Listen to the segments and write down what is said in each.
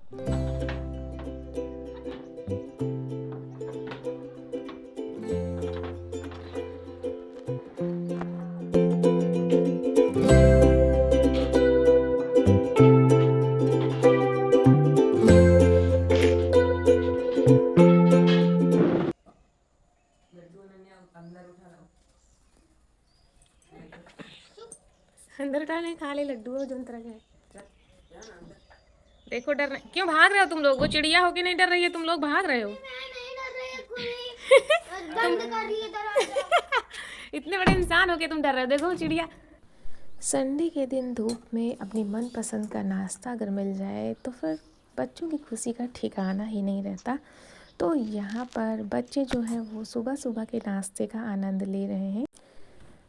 अंदर डाले खाली लड्डू जो तरह के। देखो डर रहे क्यों भाग रहे हो तुम लोग? वो चिड़िया होके नहीं डर रही है, तुम लोग भाग रहे हो। बंद कर रही है दरवाजा। इतने बड़े इंसान होके तुम डर रहे हो, देखो चिड़िया। संडे के दिन धूप में अपनी मनपसंद का नाश्ता अगर मिल जाए तो फिर बच्चों की खुशी का ठिकाना ही नहीं रहता। तो यहाँ पर बच्चे जो हैं वो सुबह सुबह के नाश्ते का आनंद ले रहे हैं।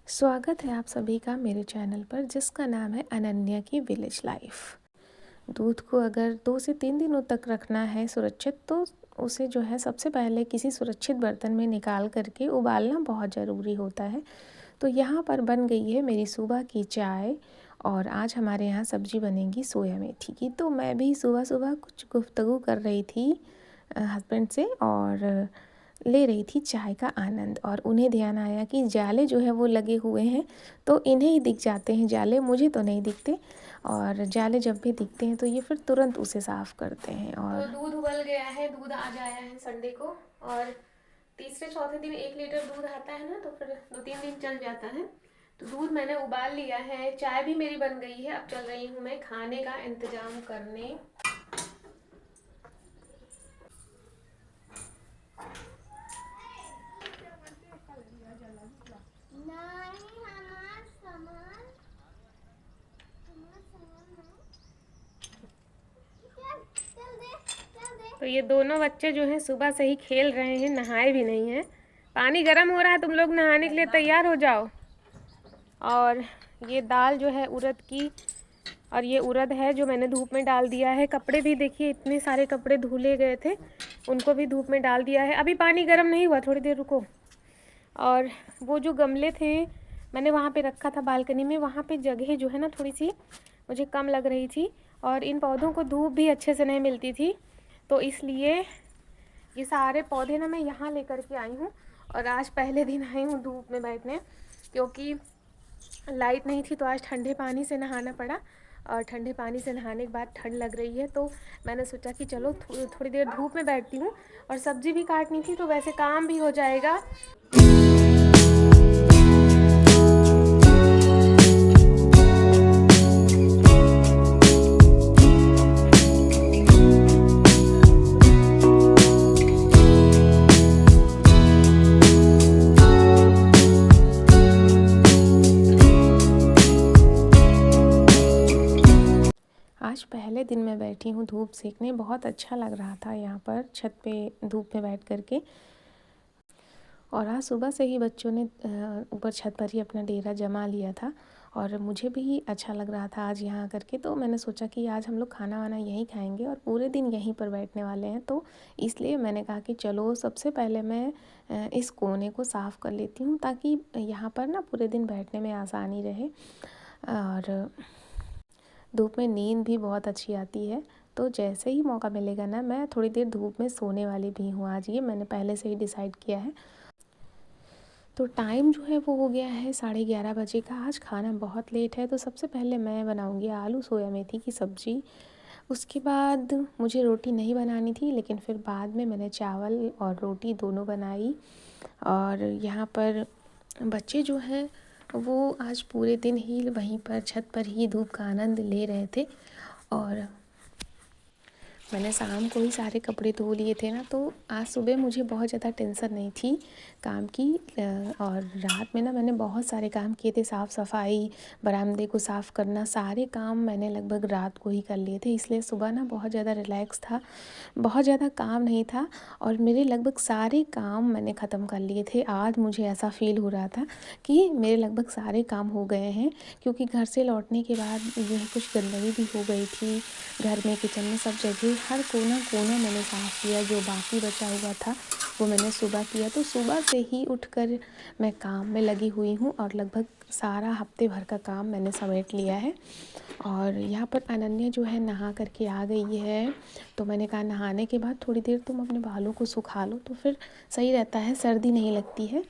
स्वागत है आप सभी का मेरे चैनल पर, जिसका नाम है अनन्या की विलेज लाइफ। दूध को अगर 2 से 3 दिनों तक रखना है सुरक्षित, तो उसे जो है सबसे पहले किसी सुरक्षित बर्तन में निकाल करके उबालना बहुत ज़रूरी होता है। तो यहाँ पर बन गई है मेरी सुबह की चाय, और आज हमारे यहाँ सब्जी बनेगी सोया मेथी की। तो मैं भी सुबह सुबह कुछ गुफ्तगू कर रही थी हस्बैंड से और ले रही थी चाय का आनंद, और उन्हें ध्यान आया कि जाले जो है वो लगे हुए हैं, तो इन्हें ही दिख जाते हैं जाले, मुझे तो नहीं दिखते। और जाले जब भी दिखते हैं तो ये फिर तुरंत उसे साफ़ करते हैं। और तो दूध उबल गया है, दूध आज आया है संडे को, और तीसरे चौथे दिन 1 लीटर दूध आता है ना, तो फिर 2-3 दिन चल जाता है। तो दूध मैंने उबाल लिया है, चाय भी मेरी बन गई है। अब चल रही हूँ मैं खाने का इंतज़ाम करने। तो ये दोनों बच्चे जो हैं सुबह से ही खेल रहे हैं, नहाए भी नहीं हैं। पानी गर्म हो रहा है, तुम लोग नहाने के लिए तैयार हो जाओ। और ये दाल जो है उड़द की, और ये उड़द है जो मैंने धूप में डाल दिया है। कपड़े भी देखिए, इतने सारे कपड़े धुले गए थे, उनको भी धूप में डाल दिया है। अभी पानी गर्म नहीं हुआ, थोड़ी देर रुको। और वो जो गमले थे मैंने वहाँ पे रखा था बालकनी में, वहाँ पे जगह जो है ना थोड़ी सी मुझे कम लग रही थी, और इन पौधों को धूप भी अच्छे से नहीं मिलती थी, तो इसलिए ये सारे पौधे ना मैं यहाँ लेकर के आई हूँ। और आज पहले दिन आई हूँ धूप में बैठने, क्योंकि लाइट नहीं थी, तो आज ठंडे पानी से नहाना पड़ा। और ठंडे पानी से नहाने के बाद ठंड लग रही है, तो मैंने सोचा कि चलो थोड़ी देर धूप में बैठती हूँ। और सब्ज़ी भी काटनी थी, तो वैसे काम भी हो जाएगा। आज पहले दिन मैं बैठी हूँ धूप सेकने, बहुत अच्छा लग रहा था यहाँ पर छत पे धूप में बैठ करके। और आज सुबह से ही बच्चों ने ऊपर छत पर ही अपना डेरा जमा लिया था, और मुझे भी अच्छा लग रहा था आज यहाँ करके। तो मैंने सोचा कि आज हम लोग खाना वाना यहीं खाएंगे और पूरे दिन यहीं पर बैठने वाले हैं, तो इसलिए मैंने कहा कि चलो सबसे पहले मैं इस कोने को साफ़ कर लेती हूँ, ताकि यहाँ पर ना पूरे दिन बैठने में आसानी रहे। और धूप में नींद भी बहुत अच्छी आती है, तो जैसे ही मौका मिलेगा ना मैं थोड़ी देर धूप में सोने वाली भी हूँ आज, ये मैंने पहले से ही डिसाइड किया है। तो टाइम जो है वो हो गया है 11:30 बजे का। आज खाना बहुत लेट है, तो सबसे पहले मैं बनाऊँगी आलू सोया मेथी की सब्ज़ी। उसके बाद मुझे रोटी नहीं बनानी थी, लेकिन फिर बाद में मैंने चावल और रोटी दोनों बनाई। और यहाँ पर बच्चे जो हैं वो आज पूरे दिन ही वहीं पर छत पर ही धूप का आनंद ले रहे थे, और मैंने शाम को ही सारे कपड़े धो लिए थे ना, तो आज सुबह मुझे बहुत ज़्यादा टेंशन नहीं थी काम की। और रात में ना मैंने बहुत सारे काम किए थे, साफ़ सफाई, बरामदे को साफ़ करना, सारे काम मैंने लगभग रात को ही कर लिए थे, इसलिए सुबह ना बहुत ज़्यादा रिलैक्स था, बहुत ज़्यादा काम नहीं था, और मेरे लगभग सारे काम मैंने ख़त्म कर लिए थे। आज मुझे ऐसा फ़ील हो रहा था कि मेरे लगभग सारे काम हो गए हैं, क्योंकि घर से लौटने के बाद ये कुछ गंदगी भी हो गई थी घर में, किचन में, सब जगह हर कोना कोना मैंने साफ़ किया, जो बाकी बचा हुआ था वो मैंने सुबह किया। तो सुबह से ही उठकर मैं काम में लगी हुई हूँ और लगभग सारा हफ्ते भर का काम मैंने समेट लिया है। और यहाँ पर अनन्या जो है नहा करके आ गई है, तो मैंने कहा नहाने के बाद थोड़ी देर तुम अपने बालों को सुखा लो तो फिर सही रहता है, सर्दी नहीं लगती है।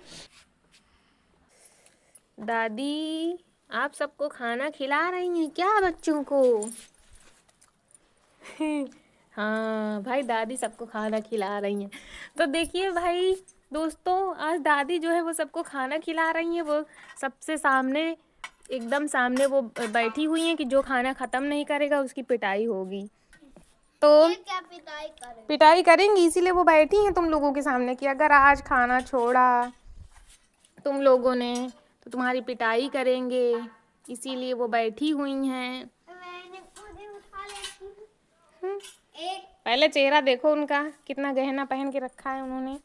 दादी आप सबको खाना खिला रही हैं क्या बच्चों को? हाँ भाई, दादी सबको खाना खिला रही हैं। तो देखिए भाई दोस्तों, आज दादी जो है वो सबको खाना खिला रही हैं। वो सबसे सामने, एकदम सामने वो बैठी हुई हैं कि जो खाना ख़त्म नहीं करेगा उसकी पिटाई होगी। तो क्या पिटाई पिटाई करेंगी, इसीलिए वो बैठी हैं तुम लोगों के सामने कि अगर आज खाना छोड़ा तुम लोगों ने तो तुम्हारी पिटाई करेंगे, इसीलिए वो बैठी हुई हैं। मैंने खुद ही उठा लेती हूँ। पहले चेहरा देखो उनका, कितना गहना पहन के रखा है उन्होंने,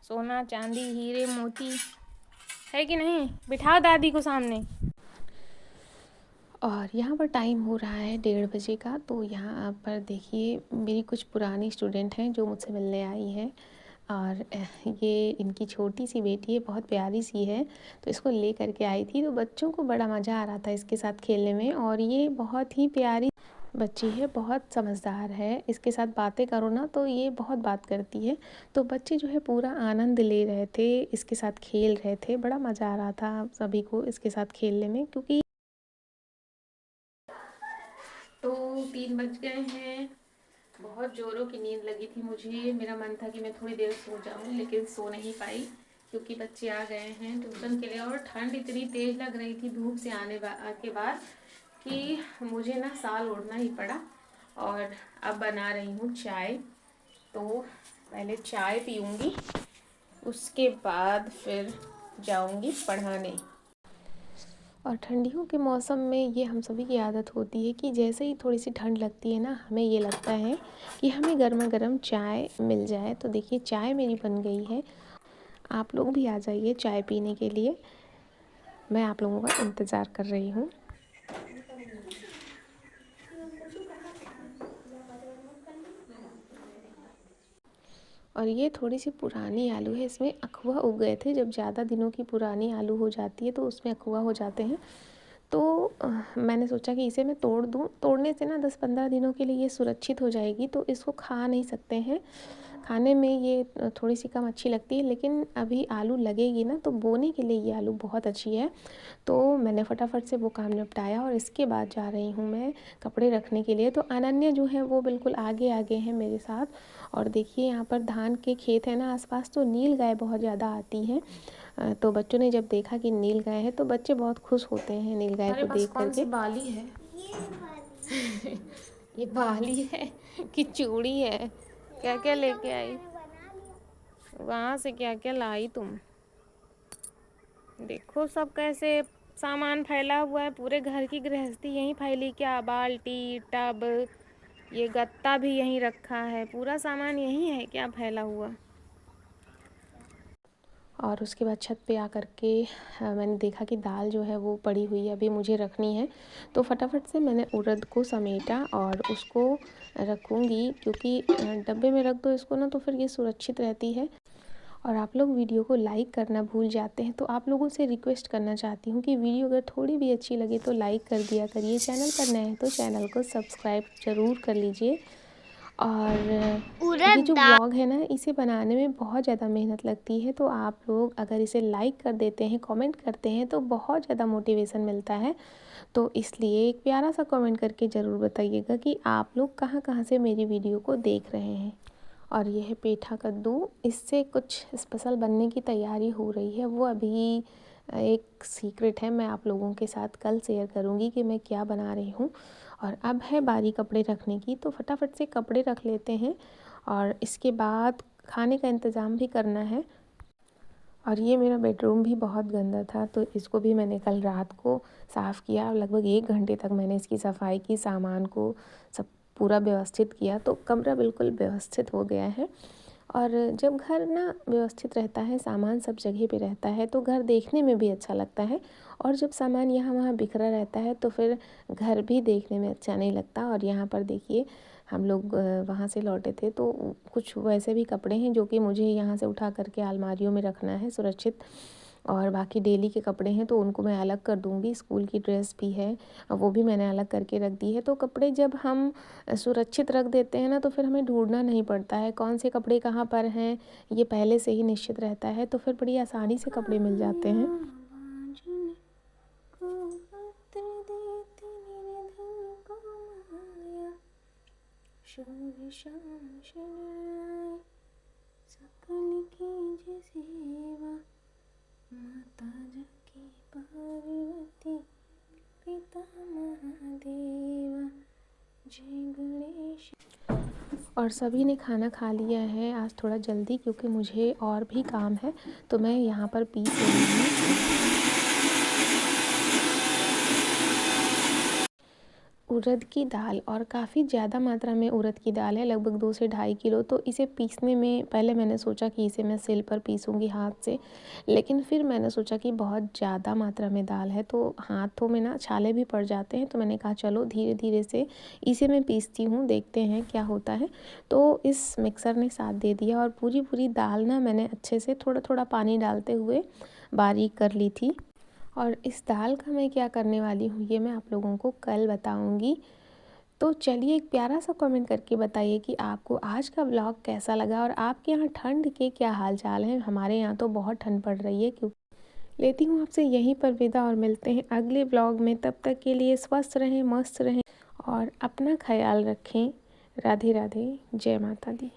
सोना चांदी हीरे मोती, है कि नहीं? बिठाओ दादी को सामने। और यहाँ पर टाइम हो रहा है 1:30 बजे का। तो यहाँ पर देखिए मेरी कुछ पुरानी स्टूडेंट हैं जो मुझसे मिलने आई हैं, और ये इनकी छोटी सी बेटी है, बहुत प्यारी सी है, तो इसको ले करके आई थी। तो बच्चों को बड़ा मज़ा आ रहा था इसके साथ खेलने में, और ये बहुत ही प्यारी बच्ची है, बहुत समझदार है। इसके साथ बातें करो ना तो ये बहुत बात करती है। तो बच्चे जो है पूरा आनंद ले रहे थे, इसके साथ खेल रहे थे, बड़ा मज़ा आ रहा था सभी को इसके साथ खेलने में। क्योंकि तो 3 बज गए हैं, बहुत ज़ोरों की नींद लगी थी मुझे। मेरा मन था कि मैं थोड़ी देर सो जाऊं, लेकिन सो नहीं पाई क्योंकि बच्चे आ गए हैं ट्यूशन के लिए, और ठंड इतनी तेज़ लग रही थी धूप से आने के बाद कि मुझे ना साल ओढ़ना ही पड़ा। और अब बना रही हूँ चाय, तो पहले चाय पीऊँगी, उसके बाद फिर जाऊँगी पढ़ाने। और ठंडियों के मौसम में ये हम सभी की आदत होती है कि जैसे ही थोड़ी सी ठंड लगती है ना, हमें ये लगता है कि हमें गर्मा गर्म चाय मिल जाए। तो देखिए चाय मेरी बन गई है, आप लोग भी आ जाइए चाय पीने के लिए, मैं आप लोगों का इंतज़ार कर रही हूँ। और ये थोड़ी सी पुरानी आलू है, इसमें अखुआ उग गए थे। जब ज़्यादा दिनों की पुरानी आलू हो जाती है तो उसमें अखुआ हो जाते हैं। तो मैंने सोचा कि इसे मैं तोड़ दूँ, तोड़ने से ना 10-15 दिनों के लिए ये सुरक्षित हो जाएगी, तो इसको खा नहीं सकते हैं, खाने में ये थोड़ी सी कम अच्छी लगती है। लेकिन अभी आलू लगेगी ना, तो बोने के लिए ये आलू बहुत अच्छी है। तो मैंने फटाफट से वो काम निपटाया और इसके बाद जा रही हूँ मैं कपड़े रखने के लिए। तो अनन्या जो है वो बिल्कुल आगे आगे हैं मेरे साथ। और देखिए यहाँ पर धान के खेत है ना आसपास, तो नील गाय बहुत ज़्यादा आती हैं। तो बच्चों ने जब देखा कि नील गाय है तो बच्चे बहुत खुश होते हैं नील गाय को देख करके। बाली है ये बाली है कि चूड़ी है? क्या क्या लेके आई वहाँ से, क्या क्या लाई तुम? देखो सब कैसे सामान फैला हुआ है, पूरे घर की गृहस्थी यहीं फैली क्या? बाल्टी, टब, ये गत्ता भी यहीं रखा है, पूरा सामान यहीं है क्या फैला हुआ? और उसके बाद छत पे आकर के मैंने देखा कि दाल जो है वो पड़ी हुई है, अभी मुझे रखनी है। तो फटाफट से मैंने उड़द को समेटा और उसको रखूँगी, क्योंकि डब्बे में रख दो इसको ना तो फिर ये सुरक्षित रहती है। और आप लोग वीडियो को लाइक करना भूल जाते हैं, तो आप लोगों से रिक्वेस्ट करना चाहती हूँ कि वीडियो अगर थोड़ी भी अच्छी लगे तो लाइक कर दिया करिए। चैनल पर नए हैं तो चैनल को सब्सक्राइब ज़रूर कर लीजिए। और ये जो व्लॉग है ना, इसे बनाने में बहुत ज़्यादा मेहनत लगती है, तो आप लोग अगर इसे लाइक कर देते हैं, कमेंट करते हैं तो बहुत ज़्यादा मोटिवेशन मिलता है। तो इसलिए एक प्यारा सा कमेंट करके ज़रूर बताइएगा कि आप लोग कहाँ कहाँ से मेरी वीडियो को देख रहे हैं। और यह है पेठा कद्दू, इससे कुछ स्पेशल बनने की तैयारी हो रही है, वो अभी एक सीक्रेट है, मैं आप लोगों के साथ कल शेयर करूँगी कि मैं क्या बना रही हूँ। और अब है बारी कपड़े रखने की, तो फटाफट से कपड़े रख लेते हैं और इसके बाद खाने का इंतज़ाम भी करना है। और ये मेरा बेडरूम भी बहुत गंदा था, तो इसको भी मैंने कल रात को साफ़ किया। लगभग 1 घंटे तक मैंने इसकी सफाई की, सामान को सब पूरा व्यवस्थित किया, तो कमरा बिल्कुल व्यवस्थित हो गया है। और जब घर ना व्यवस्थित रहता है, सामान सब जगह पे रहता है, तो घर देखने में भी अच्छा लगता है और जब सामान यहाँ वहाँ बिखरा रहता है तो फिर घर भी देखने में अच्छा नहीं लगता। और यहाँ पर देखिए हम लोग वहाँ से लौटे थे तो कुछ वैसे भी कपड़े हैं जो कि मुझे यहाँ से उठा करके अलमारियों में रखना है सुरक्षित, और बाकी डेली के कपड़े हैं तो उनको मैं अलग कर दूँगी। स्कूल की ड्रेस भी है, वो भी मैंने अलग करके रख दी है। तो कपड़े जब हम सुरक्षित रख देते हैं ना तो फिर हमें ढूंढना नहीं पड़ता है कौन से कपड़े कहाँ पर हैं, ये पहले से ही निश्चित रहता है, तो फिर बड़ी आसानी से कपड़े मिल जाते हैं। सकल कीजिए सेवा, माता जकी पार्वती, पिता महादेवा, जय गणेश। और सभी ने खाना खा लिया है आज थोड़ा जल्दी, क्योंकि मुझे और भी काम है तो मैं यहाँ पर पीस रही हूँ उड़द की दाल। और काफ़ी ज़्यादा मात्रा में उड़द की दाल है, लगभग 2 से 2.5 किलो। तो इसे पीसने में पहले मैंने सोचा कि इसे मैं सिल पर पीसूँगी हाथ से, लेकिन फिर मैंने सोचा कि बहुत ज़्यादा मात्रा में दाल है तो हाथों में ना छाले भी पड़ जाते हैं, तो मैंने कहा चलो धीरे धीरे से इसे मैं पीसती हूँ, देखते हैं क्या होता है। तो इस मिक्सर ने साथ दे दिया और पूरी पूरी दाल ना मैंने अच्छे से थोड़ा थोड़ा पानी डालते हुए बारीक कर ली थी। और इस दाल का मैं क्या करने वाली हूँ ये मैं आप लोगों को कल बताऊँगी। तो चलिए एक प्यारा सा कमेंट करके बताइए कि आपको आज का व्लॉग कैसा लगा और आपके यहाँ ठंड के क्या हाल चाल हैं। हमारे यहाँ तो बहुत ठंड पड़ रही है। क्यों लेती हूँ आपसे यहीं पर विदा और मिलते हैं अगले व्लॉग में। तब तक के लिए स्वस्थ रहें, मस्त रहें और अपना ख्याल रखें। राधे राधे, जय माता दी।